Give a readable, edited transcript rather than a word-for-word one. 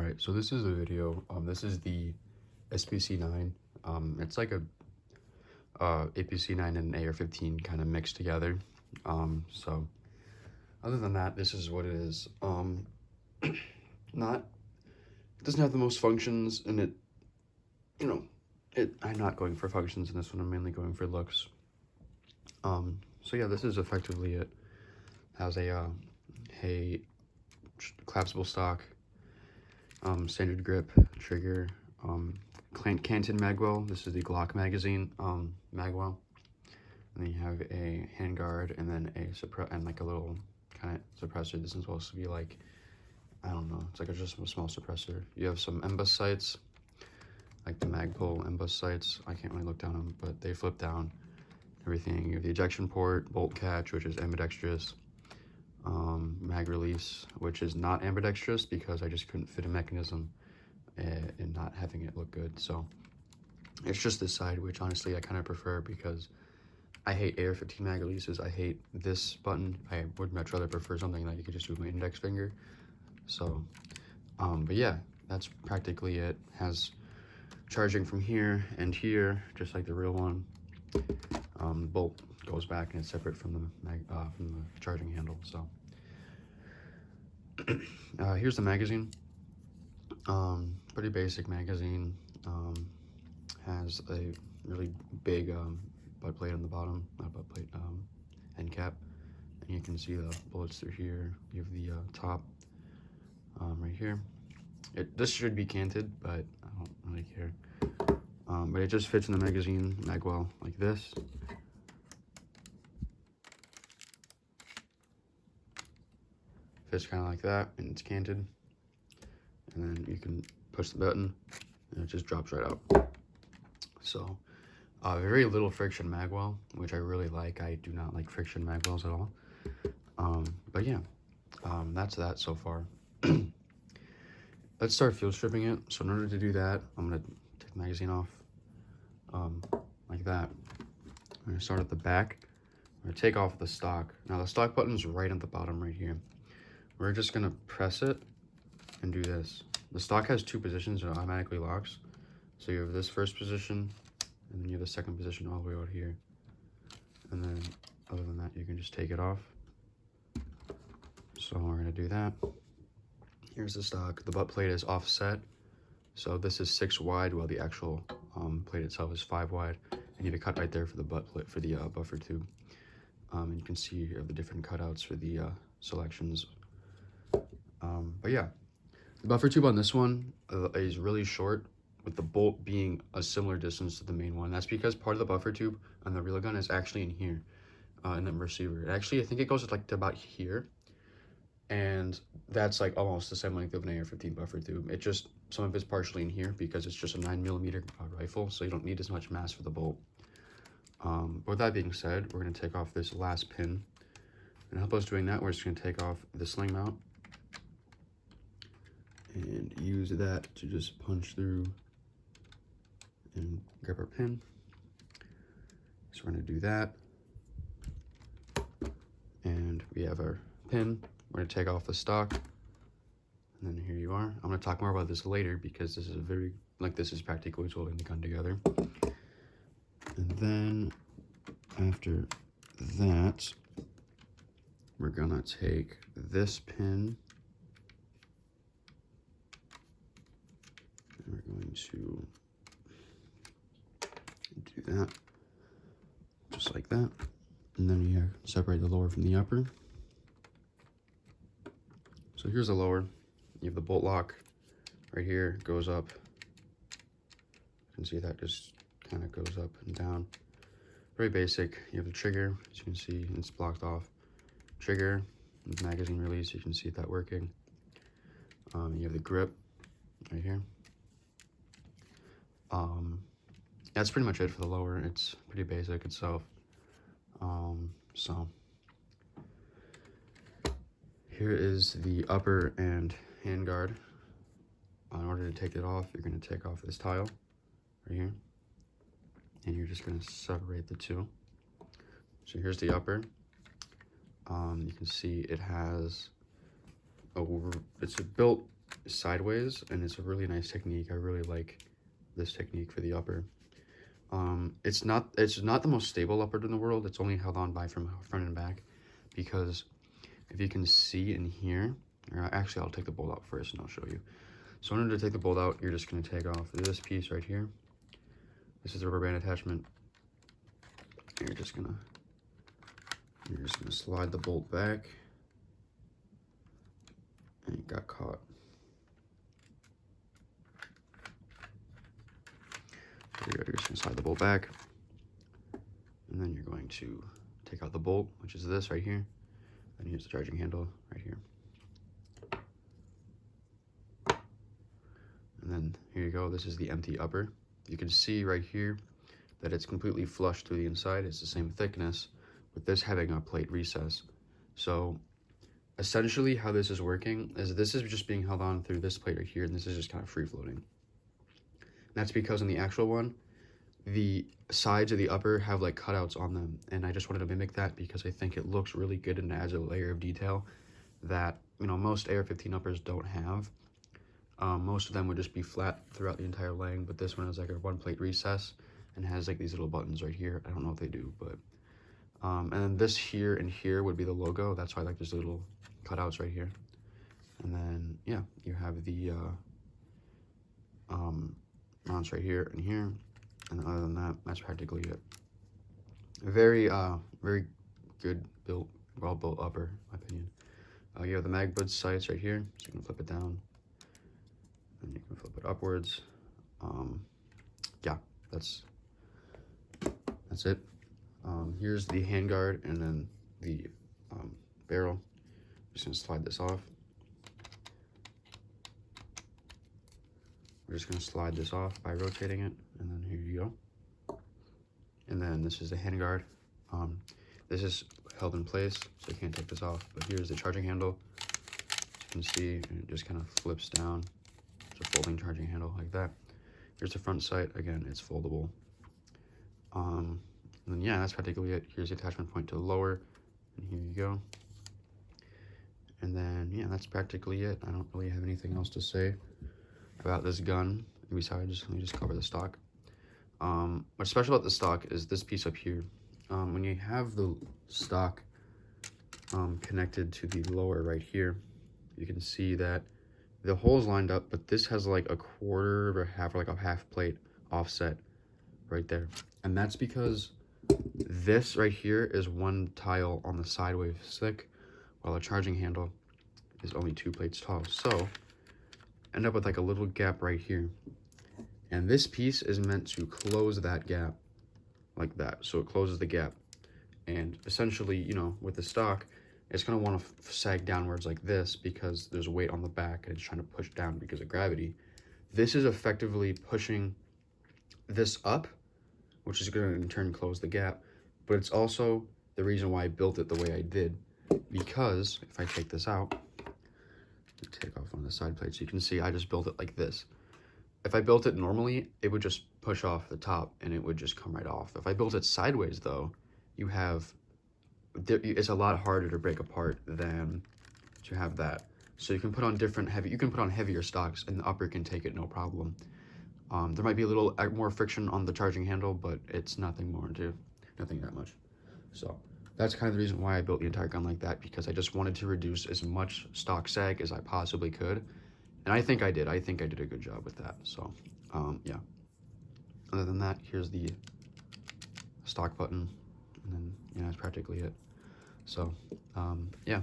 Alright, so this is a video. This is the SPC-9. It's like a APC-9 and an AR-15 kind of mixed together. So other than that, this is what it is. It doesn't have the most functions, and I'm not going for functions in this one. I'm mainly going for looks. So yeah, this is effectively it. Has a collapsible stock, standard grip, trigger, Canton magwell. This is the Glock magazine magwell. And then you have a handguard, and then a little kind of suppressor. This is supposed to be like, I don't know, it's like just a small suppressor. You have some MBUS sights, like the Magpul MBUS sights. I can't really look down them, but they flip down. Everything. You have the ejection port, bolt catch, which is ambidextrous, mag release, which is not ambidextrous because I just couldn't fit a mechanism and not having it look good. So it's just this side, which honestly I kind of prefer because I hate AR-15 mag releases. I hate this button. I would much rather prefer something that you could just do with my index finger. So, but yeah, that's practically it. Has charging from here and here, just like the real one. The bolt goes back and it's separate from the charging handle. So here's the magazine. Pretty basic magazine. Has a really big butt plate on the bottom, not butt plate, end cap, and you can see the bullets through here. You have the top right here. This should be canted, but I don't really care. But it just fits in the magazine magwell like this. Fits kind of like that, and it's canted. And then you can push the button, and it just drops right out. So, very little friction magwell, which I really like. I do not like friction magwells at all. But yeah, that's that so far. Let's start field stripping it. So in order to do that, I'm gonna take the magazine off, like that. I'm gonna start at the back. I'm gonna take off the stock. Now the stock button's right at the bottom right here. We're just gonna press it and do this. The stock has two positions, it automatically locks. So you have this first position, and then you have the second position all the way out here. And then other than that, you can just take it off. So we're gonna do that. Here's the stock. The butt plate is offset. So this is 6 wide, while the actual plate itself is 5 wide. I need a cut right there for the butt plate, for the buffer tube. And you can see you have the different cutouts for the selections. But yeah, the buffer tube on this one is really short, with the bolt being a similar distance to the main one. That's because part of the buffer tube on the real gun is actually in here, in the receiver. Actually, I think it goes like to about here, and that's like almost the same length of an AR-15 buffer tube. It just, some of it's partially in here because it's just a 9mm rifle, so you don't need as much mass for the bolt. But with that being said, we're going to take off this last pin. And to help us doing that, we're just going to take off the sling mount and use that to just punch through and grab our pin. So we're going to do that. And we have our pin. We're going to take off the stock. And then here you are. I'm going to talk more about this later because this is this is practically what's holding the gun together. And then after that, we're going to take this pin. And we're going to do that, just like that. And then you separate the lower from the upper. So here's the lower. You have the bolt lock right here, goes up. You can see that just kind of goes up and down. Very basic. You have the trigger, as you can see, it's blocked off. Trigger, magazine release, you can see that working. You have the grip right here. That's pretty much it for the lower. It's pretty basic itself. So here is the upper and handguard. In order to take it off, you're going to take off this tile right here, and you're just going to separate the two. So here's the upper. You can see it has it's built sideways, and it's a really nice technique. I really like this technique for the upper. It's not the most stable upper in the world. It's only held on by from front and back, because if you can see in here, or actually I'll take the bolt out first and I'll show you. So in order to take the bolt out, you're just going to take off this piece right here. This is the rubber band attachment. And you're just gonna slide the bolt back, and it got caught. There you go. You're just gonna slide the bolt back, and then you're going to take out the bolt, which is this right here. And here's the charging handle right here. And then here you go. This is the empty upper. You can see right here that it's completely flush through the inside. It's the same thickness, with this having a plate recess. So essentially how this is working is this is just being held on through this plate right here, and this is just kind of free floating. And that's because in the actual one, the sides of the upper have like cutouts on them, and I just wanted to mimic that because I think it looks really good and adds a layer of detail that, you know, most AR-15 uppers don't have. Most of them would just be flat throughout the entire length, but this one has like a one plate recess and has like these little buttons right here. I don't know what they do, but and then this here and here would be the logo. That's why I like there's little cutouts right here. And then yeah, you have the mounts right here and here, and other than that, that's practically it. Very good built, well built upper, in my opinion. You have the mag bud sights right here, so you can flip it down and you can flip it upwards. Yeah, that's it. Here's the handguard and then the barrel. I'm just gonna slide this off. We're just gonna slide this off by rotating it, and then here you go. And then this is the handguard. This is held in place, so you can't take this off. But here's the charging handle. As you can see, and it just kind of flips down. It's a folding charging handle like that. Here's the front sight. Again, it's foldable. And then yeah, that's practically it. Here's the attachment point to the lower, and here you go. And then yeah, that's practically it. I don't really have anything else to say about this gun besides let me just cover the stock. What's special about the stock is this piece up here. When you have the stock connected to the lower right here, you can see that the hole's lined up, but this has like a quarter or half, or like a half plate offset right there. And that's because this right here is one tile on the sideways stick, while the charging handle is only 2 plates tall. So end up with like a little gap right here. And this piece is meant to close that gap like that. So it closes the gap. And essentially, you know, with the stock, it's going to want to sag downwards like this because there's weight on the back and it's trying to push down because of gravity. This is effectively pushing this up, which is going to in turn close the gap. But it's also the reason why I built it the way I did. Because if I take this out, take off one of the side plates, you can see I just built it like this. If I built it normally, it would just push off the top and it would just come right off. If I built it sideways though, it's a lot harder to break apart than to have that. So you can put on heavier stocks and the upper can take it no problem. There might be a little more friction on the charging handle, but it's nothing that much. So that's kind of the reason why I built the entire gun like that, because I just wanted to reduce as much stock sag as I possibly could. And I think I did. I think I did a good job with that. So, yeah. Other than that, here's the stock button. And then, yeah, that's practically it. So, yeah.